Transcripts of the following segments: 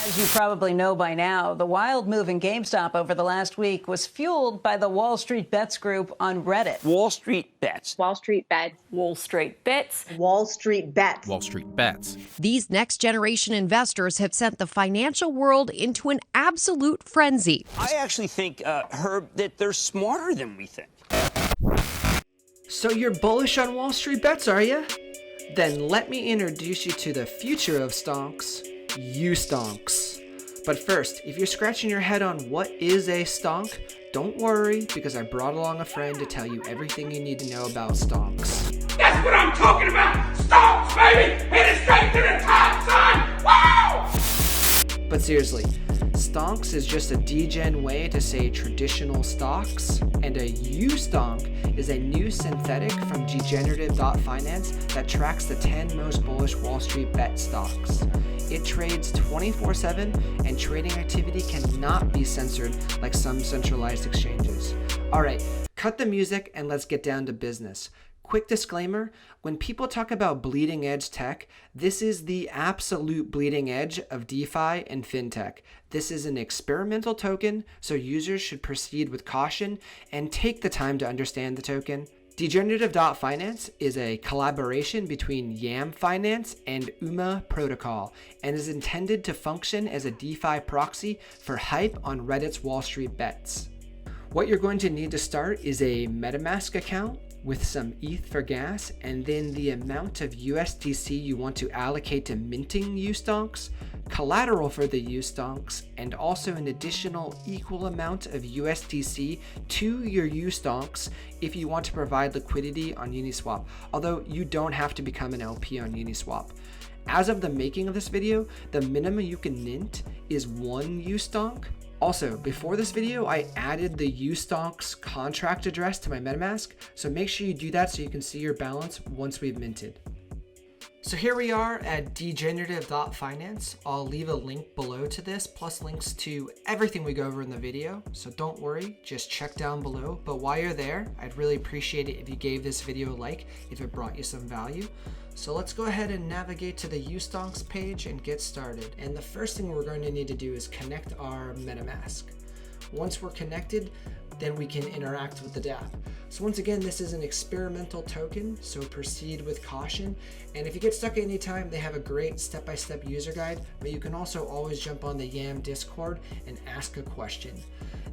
As you probably know by now, the wild move in GameStop over the last week was fueled by the Wall Street Bets group on Reddit. Wall Street Bets. Wall Street Bets. Wall Street Bets. Wall Street Bets. Wall Street Bets. These next-generation investors have sent the financial world into an absolute frenzy. I actually think, Herb, that they're smarter than we think. So you're bullish on Wall Street Bets, are you? Then let me introduce you to the future of stonks, uSTONKS. But first, if you're scratching your head on what is a stonk, don't worry, because I brought along a friend to tell you everything you need to know about stonks. That's what I'm talking about! Stonks, baby! Hit it straight to the top, son! Wow! But seriously, stonks is just a degen way to say traditional stocks, and a uSTONK is a new synthetic from Degenerative.Finance that tracks the 10 most bullish Wall Street bet stocks. It trades 24/7, and trading activity cannot be censored like some centralized exchanges. Alright, cut the music and let's get down to business. Quick disclaimer, when people talk about bleeding edge tech, this is the absolute bleeding edge of DeFi and FinTech. This is an experimental token, so users should proceed with caution and take the time to understand the token. Degenerative.Finance is a collaboration between Yam Finance and UMA Protocol and is intended to function as a DeFi proxy for hype on Reddit's Wall Street Bets. What you're going to need to start is a MetaMask account with some ETH for gas, and then the amount of USDC you want to allocate to minting uSTONKs, collateral for the uSTONKs, and also an additional equal amount of USDC to your uSTONKs if you want to provide liquidity on Uniswap, although you don't have to become an LP on Uniswap. As of the making of this video, the minimum you can mint is 1 uSTONK. Also, before this video, I added the uSTONKs contract address to my MetaMask, so make sure you do that so you can see your balance once we've minted. So here we are at Degenerative.Finance. I'll leave a link below to this, plus links to everything we go over in the video, so don't worry, just check down below. But while you're there, I'd really appreciate it if you gave this video a like, if it brought you some value. So let's go ahead and navigate to the uSTONKs page and get started. And the first thing we're going to need to do is connect our MetaMask. Once we're connected, then we can interact with the dApp. So once again, this is an experimental token, so proceed with caution. And if you get stuck at any time, they have a great step-by-step user guide, but you can also always jump on the Yam Discord and ask a question.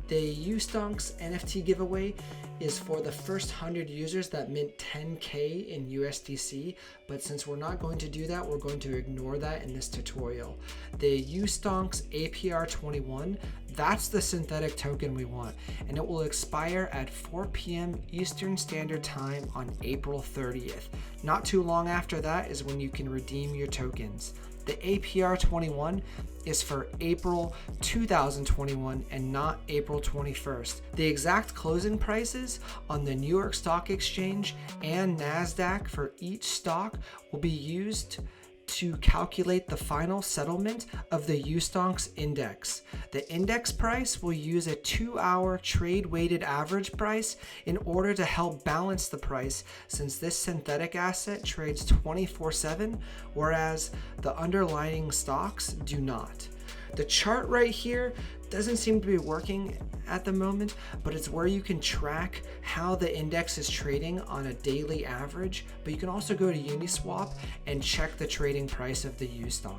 The uSTONKs NFT giveaway is for the first 100 users that mint 10K in USDC, but since we're not going to do that, we're going to ignore that in this tutorial. The uSTONKs APR 21, that's the synthetic token we want, and it will expire at 4 p.m. Eastern Standard Time on April 30th. Not too long after that is when you can redeem your tokens. The APR 21 is for April 2021 and not April 21st. The exact closing prices on the New York Stock Exchange and NASDAQ for each stock will be used to calculate the final settlement of the uSTONKs index. The index price will use a 2-hour trade-weighted average price in order to help balance the price, since this synthetic asset trades 24/7, whereas the underlying stocks do not. The chart right here doesn't seem to be working at the moment, but it's where you can track how the index is trading on a daily average, but you can also go to Uniswap and check the trading price of the uSTONK.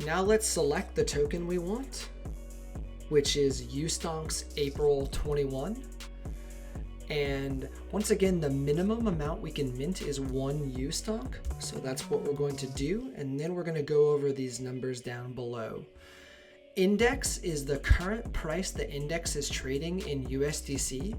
Now let's select the token we want, which is uSTONKs April 21. And once again, the minimum amount we can mint is 1 uSTONK, so that's what we're going to do, and then we're going to go over these numbers down below. Index is the current price the index is trading in USDC.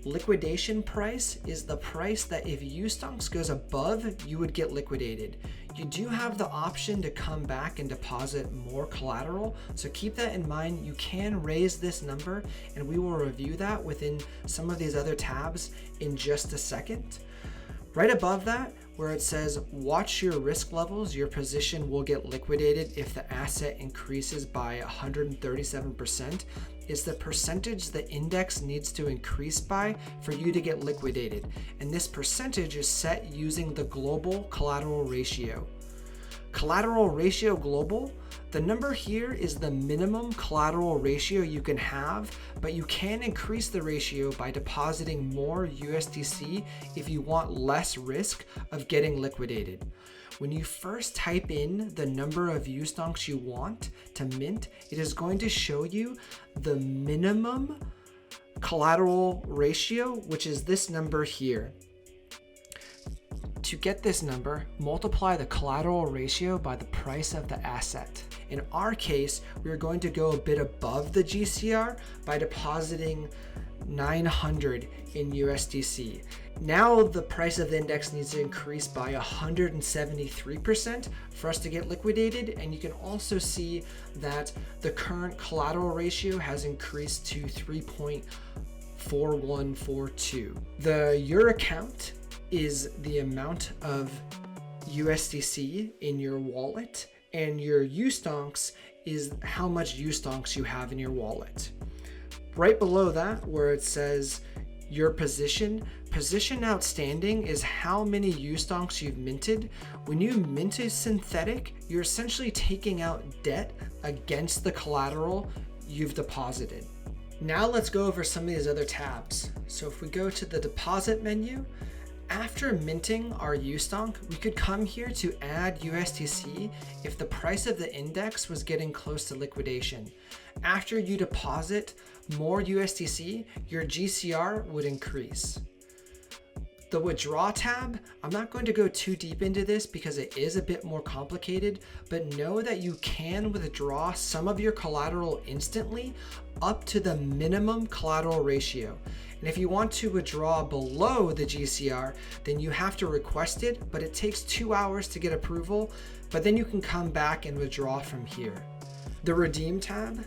Liquidation price is the price that if uSTONKs goes above, you would get liquidated. You do have the option to come back and deposit more collateral, so keep that in mind. You can raise this number, and we will review that within some of these other tabs in just a second. Right above that, where it says watch your risk levels, your position will get liquidated if the asset increases by 137%, is the percentage the index needs to increase by for you to get liquidated. And this percentage is set using the global collateral ratio. Collateral ratio global, the number here is the minimum collateral ratio you can have, but you can increase the ratio by depositing more USDC if you want less risk of getting liquidated. When you first type in the number of uSTONKs you want to mint, it is going to show you the minimum collateral ratio, which is this number here. To get this number, multiply the collateral ratio by the price of the asset. In our case, we are going to go a bit above the GCR by depositing 900 in USDC. Now the price of the index needs to increase by 173% for us to get liquidated, and you can also see that the current collateral ratio has increased to 3.4142. Your account is the amount of USDC in your wallet, and your uSTONKS is how much uSTONKS you have in your wallet. Right below that, where it says your position outstanding is how many uSTONKs you've minted. When you mint a synthetic, you're essentially taking out debt against the collateral you've deposited. Now let's go over some of these other tabs. So if we go to the deposit menu, after minting our uSTONK, we could come here to add USDC if the price of the index was getting close to liquidation. After you deposit more USDC, your GCR would increase. The withdraw tab, I'm not going to go too deep into this because it is a bit more complicated, but know that you can withdraw some of your collateral instantly up to the minimum collateral ratio. And if you want to withdraw below the GCR, then you have to request it, but it takes 2 hours to get approval, but then you can come back and withdraw from here. The redeem tab,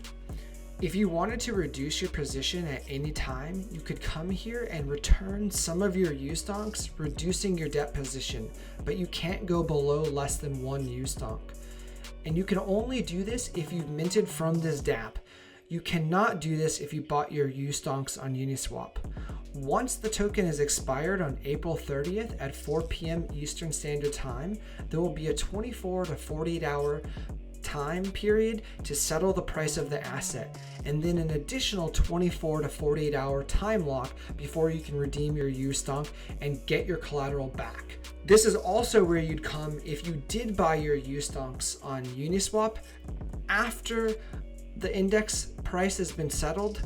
if you wanted to reduce your position at any time, you could come here and return some of your uSTONKs, reducing your debt position, but you can't go below less than 1 uSTONK. And you can only do this if you've minted from this dApp. You cannot do this if you bought your uSTONKs on Uniswap. Once the token is expired on April 30th at 4 p.m. Eastern Standard Time, there will be a 24 to 48 hour time period to settle the price of the asset, and then an additional 24 to 48 hour time lock before you can redeem your uSTONK and get your collateral back. This is also where you'd come if you did buy your uSTONKs on Uniswap. After the index price has been settled,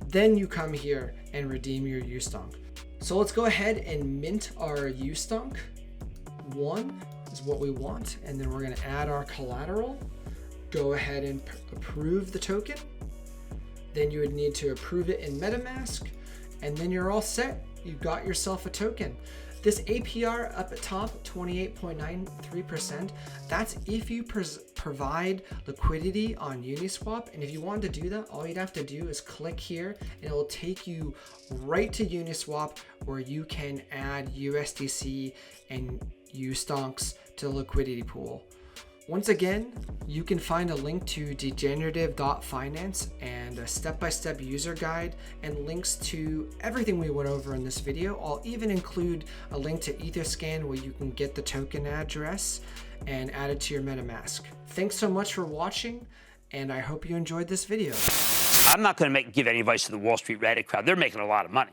then you come here and redeem your uSTONK. So let's go ahead and mint our uSTONK. 1 is what we want, and then we're going to add our collateral. Go ahead and approve the token. Then you would need to approve it in MetaMask, and then you're all set. You've got yourself a token. This APR up at top, 28.93%, that's if you provide liquidity on Uniswap. And if you wanted to do that, all you'd have to do is click here and it will take you right to Uniswap, where you can add USDC and uSTONKs to the liquidity pool. Once again, you can find a link to Degenerative.Finance and a step-by-step user guide and links to everything we went over in this video. I'll even include a link to Etherscan where you can get the token address and add it to your MetaMask. Thanks so much for watching, and I hope you enjoyed this video. I'm not going to give any advice to the Wall Street Reddit crowd. They're making a lot of money.